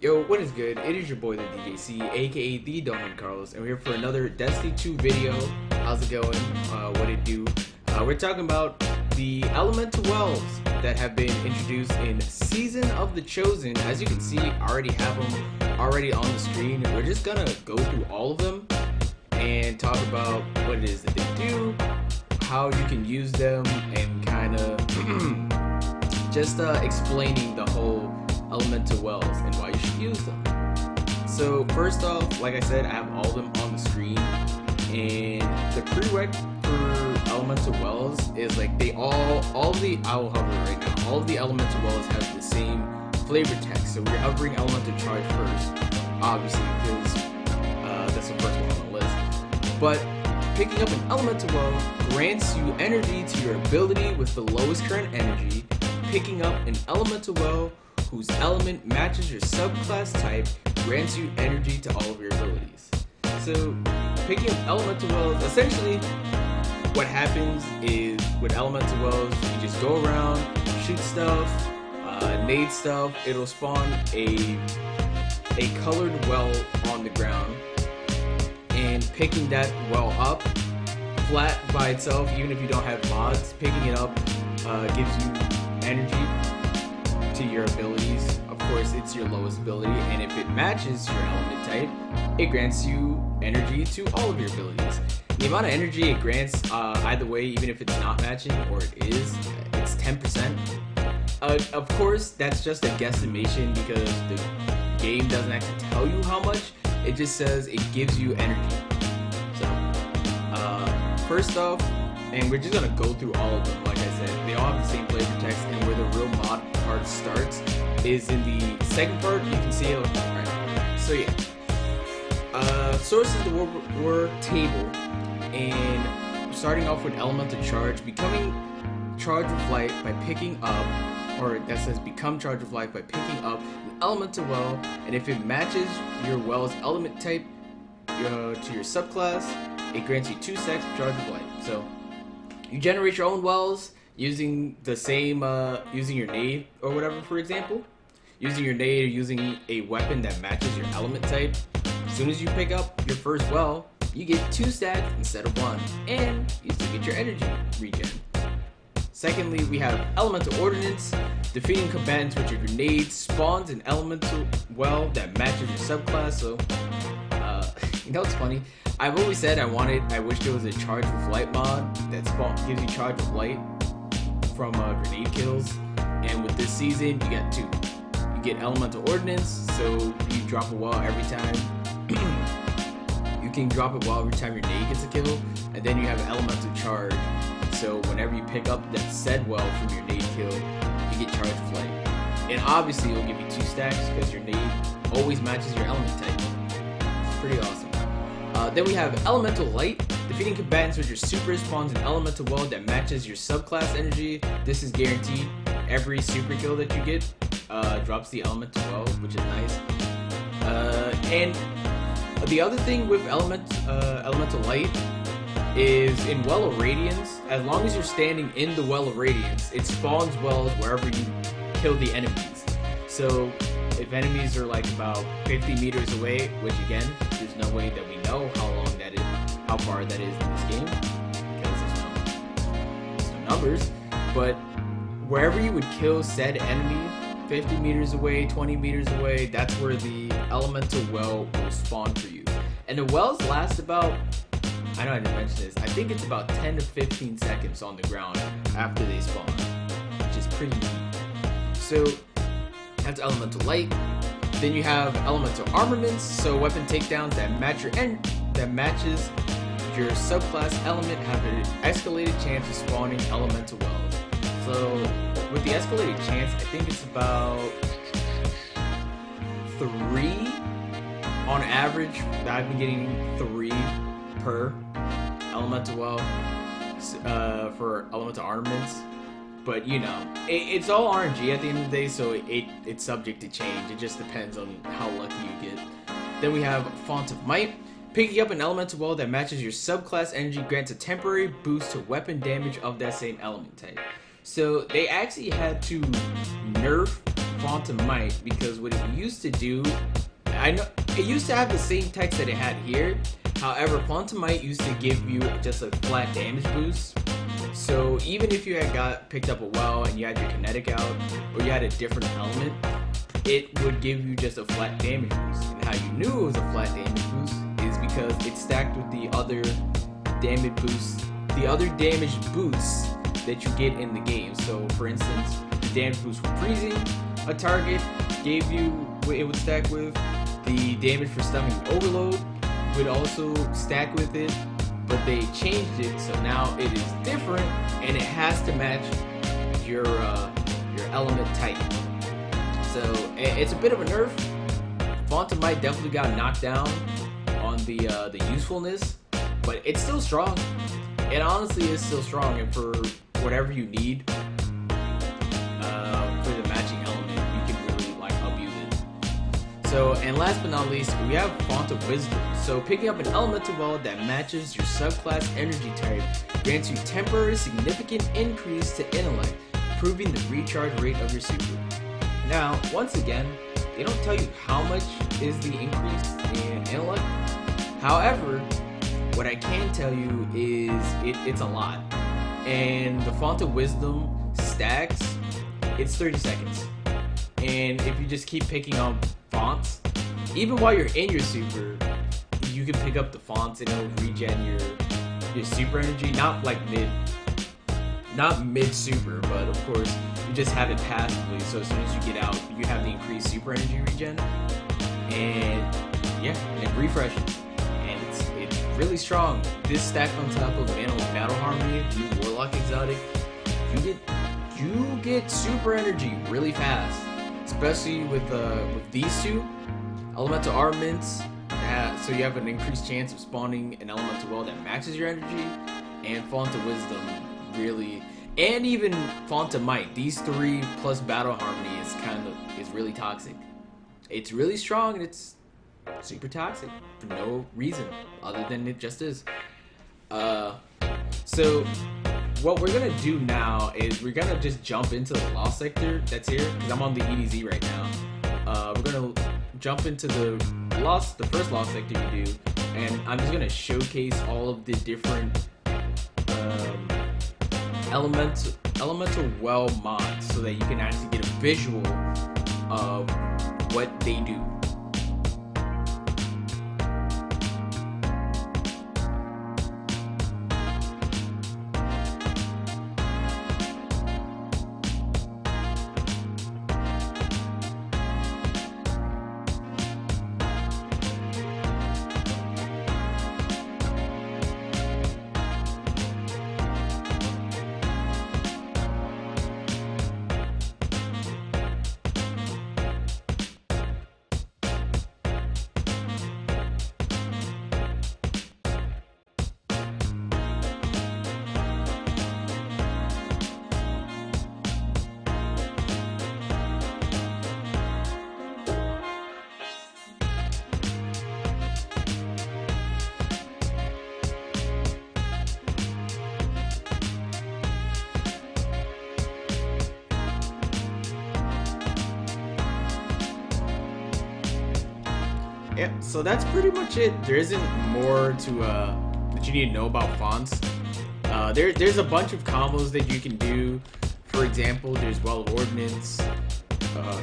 Yo, what is good? It is your boy, the DJC, aka the Don Carlos, and we're here for another Destiny 2 video. How's it going? What it do? We're talking about the elemental wells that have been introduced in Season of the Chosen. As you can see, I already have them already on the screen. We're just gonna go through all of them and talk about what it is that they do, how you can use them, and kind of just explaining the whole elemental wells and why you should use them. So first off, like I said, I have all of them on the screen, and the prereq for elemental wells is like I will hover right now. All of the elemental wells have the same flavor text. So we're hovering elemental charge first, obviously, because that's the first one on the list. But picking up an elemental well grants you energy to your ability with the lowest current energy. Picking up an elemental well whose element matches your subclass type grants you energy to all of your abilities. So picking up elemental wells, essentially what happens is with elemental wells, you just go around, shoot stuff, nade stuff, it'll spawn a colored well on the ground, and picking that well up flat by itself, even if you don't have mods, picking it up gives you energy to your abilities. Of course, it's your lowest ability, and if it matches your element type, it grants you energy to all of your abilities. The amount of energy it grants, either way, even if it's not matching or it is, it's 10%. Of course, that's just a guesstimation because the game doesn't actually tell you how much. It just says it gives you energy. So, first off, and we're just gonna go through all of them. Like I said, they all have the same flavor text, and where the real mod part starts is in the second part. You can see it right. So yeah, source is the war table, and starting off with elemental charge, becoming charge of light by picking up, or that says become charge of light by picking up an elemental well, and if it matches your well's element type to your subclass, it grants you 2 stacks of charge of light. So you generate your own wells using the same, using your nade or whatever, for example. Using your nade or using a weapon that matches your element type. As soon as you pick up your first well, you get 2 stacks instead of 1, and you still get your energy regen. Secondly, we have elemental ordnance. Defeating combatants with your grenade spawns an elemental well that matches your subclass. So, you know what's funny? I've always said I wish there was a charge with light mod that gives you charge of light from grenade kills. And with this season, you get 2. You get elemental ordnance, so you drop a well every time. You can drop a well every time your nade gets a kill, and then you have elemental charge. So whenever you pick up that said well from your nade kill, you get charge of light. And obviously, it'll give you 2 stacks because your nade always matches your element type. It's pretty awesome. Then we have elemental light. Defeating combatants with your super spawns an elemental well that matches your subclass energy. This is guaranteed. Every super kill that you get drops the elemental well, which is nice. And the other thing with elemental light is in Well of Radiance, as long as you're standing in the Well of Radiance, it spawns wells wherever you kill the enemies. So if enemies are like about 50 meters away, which again, there's no way that we know how far that is in this game, because there's no numbers, but wherever you would kill said enemy, 50 meters away, 20 meters away, that's where the elemental well will spawn for you. And the wells last about, I know I didn't mention this, I think it's about 10 to 15 seconds on the ground after they spawn, which is pretty neat. So that's elemental light. Then you have elemental armaments, so weapon takedowns that matches your subclass element have an escalated chance of spawning elemental wells. So with the escalated chance, I think it's about 3 on average. I've been getting 3 per elemental well for elemental armaments. But you know, it's all RNG at the end of the day, so it's subject to change. It just depends on how lucky you get. Then we have Font of Might. Picking up an elemental well that matches your subclass energy grants a temporary boost to weapon damage of that same element type. So they actually had to nerf Phantom Might because what it used to do, I know it used to have the same text that it had here. However, Phantom Might used to give you just a flat damage boost. So even if you had picked up a well and you had your kinetic out, or you had a different element, it would give you just a flat damage boost. And how you knew it was a flat damage boost is because it stacked with the other damage boosts, that you get in the game. So for instance, the damage boost for freezing a target gave you what it would stack with. The damage for stunning overload would also stack with it, but they changed it so now it is different and it has to match your element type. So it's a bit of a nerf. Phantom Might definitely got knocked down on the usefulness, but it's still strong. It honestly is still strong, and for whatever you need for the matching element, you can really like abuse it. So, and last but not least, we have Font of Wisdom. So picking up an elemental well that matches your subclass energy type grants you temporary significant increase to intellect, improving the recharge rate of your super. Now, once again, they don't tell you how much is the increase in intellect. However, what I can tell you is it's a lot. And the Font of Wisdom stacks, it's 30 seconds. And if you just keep picking up fonts, even while you're in your super, you can pick up the fonts and it'll regen your super energy. Not mid super, but of course you just have it passively. So as soon as you get out, you have the increased super energy regen, and yeah, and it refreshes. And it's really strong. This stacked on top of Mana with Battle Harmony, new Warlock exotic, you get super energy really fast, especially with these two elemental armaments. So you have an increased chance of spawning an elemental well that matches your energy, and Font of Wisdom really, and even Font of Might. These three plus Battle Harmony is really toxic. It's really strong and it's super toxic for no reason other than it just is. So what we're gonna do now is we're gonna just jump into the lost sector that's here, because I'm on the EDZ right now. We're gonna jump into the first lost sector you do, and I'm just gonna showcase all of the different elemental well mods so that you can actually get a visual of what they do. Yep, so that's pretty much it. There isn't more to that you need to know about fonts. There's a bunch of combos that you can do. For example, there's Well of Ordnance.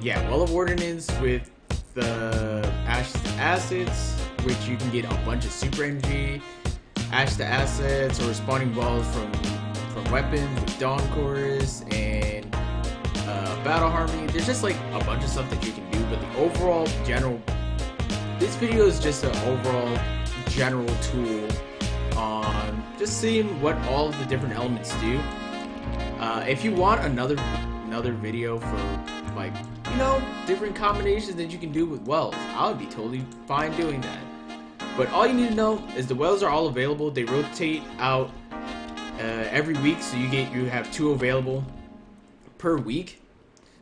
Well of Ordnance with the Ashes to Assets, which you can get a bunch of super energy, Ash to Assets, or spawning balls from weapons with Dawn Chorus and Battle Harmony. There's just like a bunch of stuff that you can do, but the overall general, this video is just an overall general tool on just seeing what all of the different elements do. If you want another video for, like, different combinations that you can do with wells, I would be totally fine doing that. But all you need to know is the wells are all available. They rotate out every week, so you have 2 available per week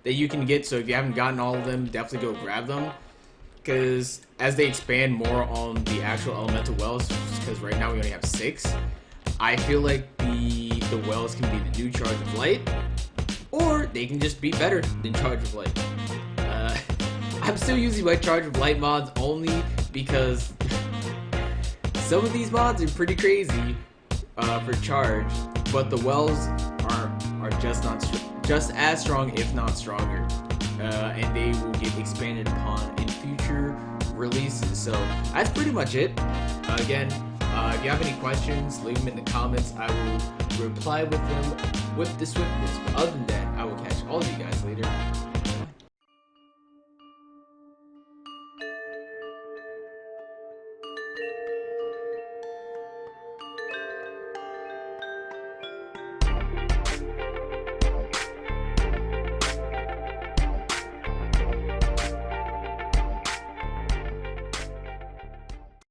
that you can get. So if you haven't gotten all of them, definitely go grab them, because as they expand more on the actual elemental wells, because right now we only have 6, I feel like the wells can be the new Charge of Light, or they can just be better than Charge of Light. I'm still using my Charge of Light mods only because some of these mods are pretty crazy for charge, but the wells are just as strong, if not stronger, and they will get expanded upon in future releases. So that's pretty much it. Again, if you have any questions, leave them in the comments. I will reply with them with the swiftness. But other than that, I will catch all of you guys later.